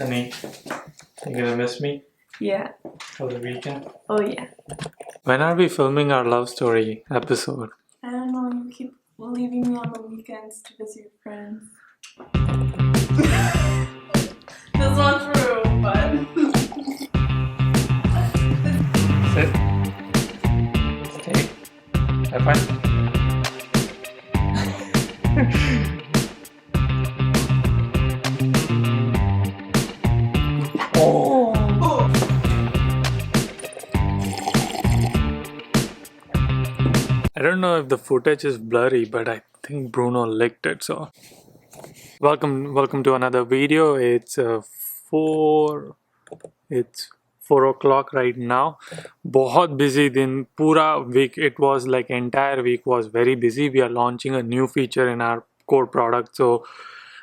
Honey, you gonna miss me Yeah. for the weekend? Oh, yeah. When are we filming our love story episode? I don't know, you keep leaving me on the weekends to visit your friends. That's not true, but... Sit. Stay. Have fun. Oh! I don't know if the footage is blurry, but I think Bruno licked it, so... Welcome to another video. It's 4 o'clock right now. बहुत busy दिन, पूरा week, it was like entire week was very busy. We are launching a new feature in our core product, so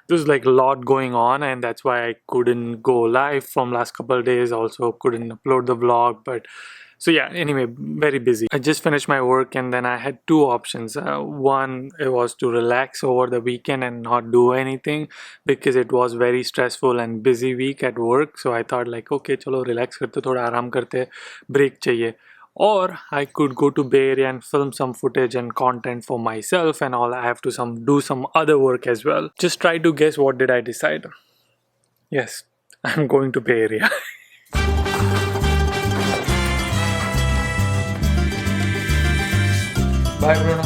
there's like a lot going on, and that's why I couldn't go live from last couple of days. Also couldn't upload the vlog, but so yeah, anyway, very busy. I just finished my work and then I had two options. One, it was to relax over the weekend and not do anything because it was very stressful and busy week at work. So I thought like, okay, chalo relax karte, thoda aaram karte, break chahiye. Or I could go to Bay Area and film some footage and content for myself and all. I have to do some other work as well. Just try to guess what did I decide. Yes, I'm going to Bay Area. Bye, Bruno.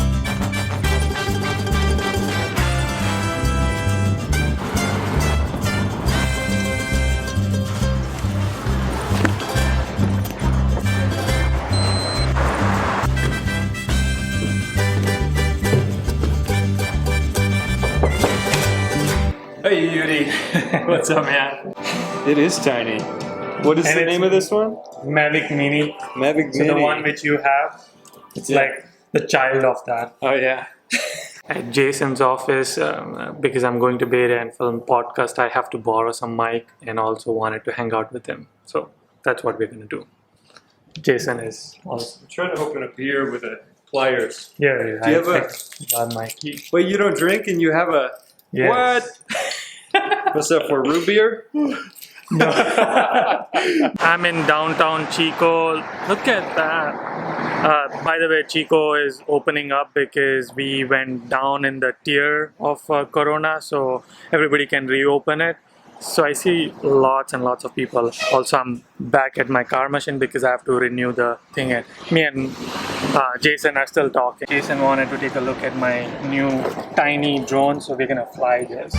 Hey, Yudi. What's up, man? It is tiny. What is the name of this one? Mavic Mini. Mavic So Mini. the one which you have, it's like the child of that. Oh yeah. At Jason's office, because I'm going to Bay Area and film podcast, I have to borrow some mic and also wanted to hang out with him. So that's what we're going to do. Jason is also... I'm trying to open a beer with a pliers. Yeah. Do you have got my key. Wait, you don't drink and you have a... Yes. What? What's that for, root beer? No. I'm in downtown Chico. Look at that. By the way, Chico is opening up because we went down in the tier of Corona, so everybody can reopen it. So I see lots and lots of people. Also, I'm back at my car machine because I have to renew the thing. And me and Jason are still talking. Jason wanted to take a look at my new tiny drone, so we're gonna fly this.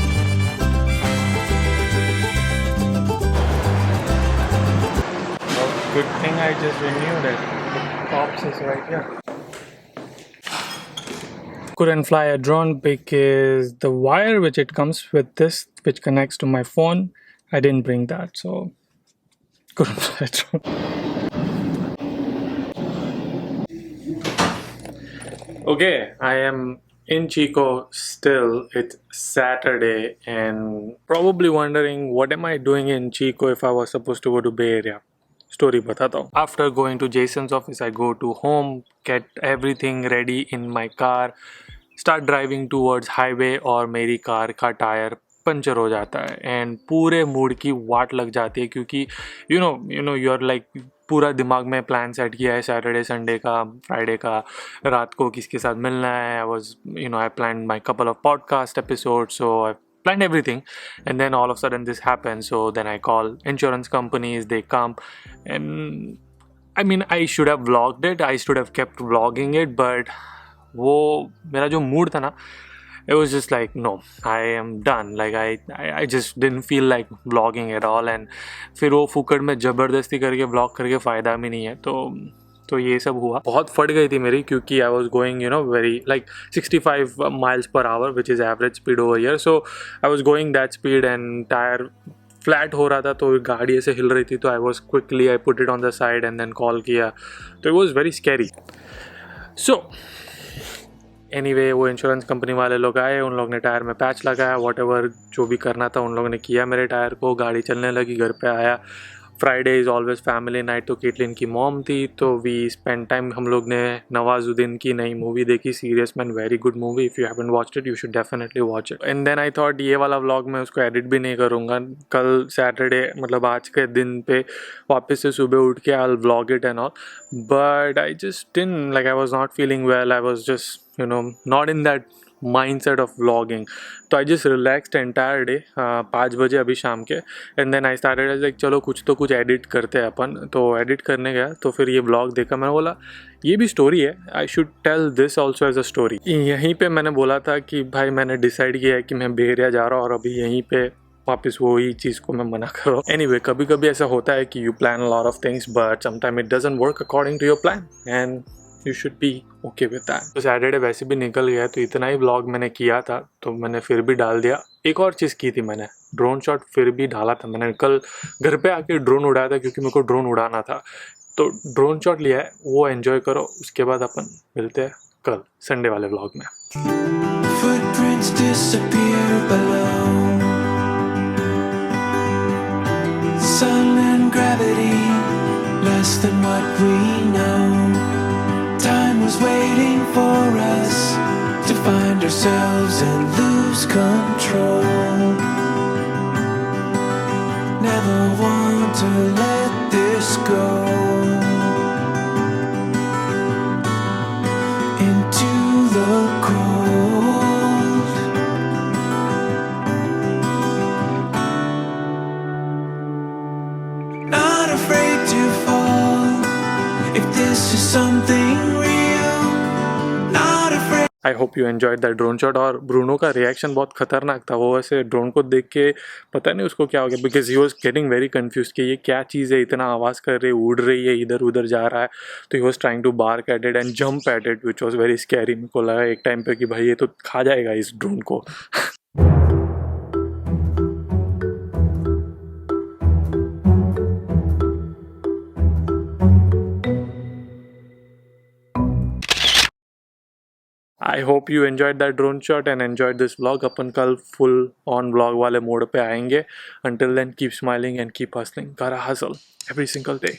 Good thing I just renewed it. The cops is right here. Couldn't fly a drone because the wire which it comes with this, which connects to my phone, I didn't bring that, so couldn't fly a drone. Okay, I am in Chico still. It's Saturday and probably wondering what am I doing in Chico if I was supposed to go to Bay Area. Story batata hu. After going to Jason's office, I go to home, get everything ready in my car, start driving towards highway और मेरी car का tyre puncture हो जाता है and पूरे mood की वाट लग जाती है क्योंकि you know you're like पूरा दिमाग में प्लान सेट किया है सैटरडे संडे का फ्राइडे का रात को किसके साथ मिलना है I planned my couple of podcast episodes, so I planned everything, and then all of a sudden this happens. So then I call insurance companies, they come, and I mean I should have vlogged it, I should have kept vlogging it, but वो मेरा जो mood था ना, it was just like no, I am done. Like I just didn't feel like vlogging at all, and फिर वो फुकड़ में ज़बरदस्ती करके vlog करके फ़ायदा भी नहीं है. तो ये सब हुआ. बहुत फट गई थी मेरी क्योंकि I was going very like 65 miles per hour, which is average speed over here. So I was going that speed and tire flat हो रहा था, तो गाड़ी ऐसे हिल रही थी, तो I put it on the side and then call किया. तो it was very scary. So anyway वो इंश्योरेंस कंपनी वाले लोग आए, उन लोग ने टायर में पैच लगाया, वॉट एवर जो भी करना था उन लोगों ने किया मेरे टायर को, गाड़ी चलने लगी, घर पे आया Friday is always family night, तो केटलिन की मॉम थी, तो वी स्पेंड टाइम, हम लोग ने नवाजुद्दीन की नई मूवी देखी, Serious Man, very good movie, if you haven't watched it you should definitely watch it. And then I thought ये वाला व्लॉग मैं उसको एडिट भी नहीं करूँगा, कल सैटरडे मतलब आज के दिन पे वापस से सुबह उठ के I will vlog it and all, but I just didn't, like I was not feeling well, I was just not in that mindset of vlogging. तो I just relaxed entire day 5 बजे अभी शाम के, and then I started like चलो कुछ तो कुछ edit करते हैं अपन, तो एडिट करने गया तो फिर ये व्लॉग देखा, मैंने बोला ये भी स्टोरी है, I should tell this also as a story. यहीं पे मैंने बोला था कि भाई मैंने डिसाइड किया है कि मैं बेरिया जा रहा हूँ और अभी यहीं पे वापस वही चीज़ को मैं मना कर रहा हूँ। एनीवे कभी कभी ऐसा होता है कि you plan lot of things but sometime it doesn't work according to your plan and you should be okay with that. तो सैटरडे वैसे भी निकल गया, तो इतना ही व्लॉग मैंने किया था तो मैंने फिर भी डाल दिया। एक और चीज़ की थी मैंने, ड्रोन शॉट फिर भी डाला था मैंने, कल घर पे आके ड्रोन उड़ाया था क्योंकि मेरे को ड्रोन उड़ाना था, तो ड्रोन शॉट लिया है, वो एंजॉय करो। उसके बाद अपन मिलते हैं कल संडे वाले व्लॉग में। Footprints disappear below. Silent gravity, less than what we know. Time was waiting for us to find ourselves and lose control. Never want to let this go. Into the cold. Not afraid to fall if this is something real. Not afraid. I hope you enjoyed that drone shot. और Bruno का reaction बहुत खतरनाक था, वो ऐसे drone को देख के पता नहीं उसको क्या हो गया, because he was getting very confuse कि ये क्या चीज़ है, इतना आवाज़ कर रही है, उड़ रही है, इधर उधर जा रहा है, तो he was trying to bark at it and jump at it which was very scary. मेरे को लगा एक टाइम पे कि भाई ये तो खा जाएगा इस ड्रोन को। I hope you enjoyed that drone shot and enjoyed this vlog. अपन कल फुल ऑन व्लॉग वाले मोड पे आएंगे। Until then keep smiling and keep hustling, gotta hustle every single day.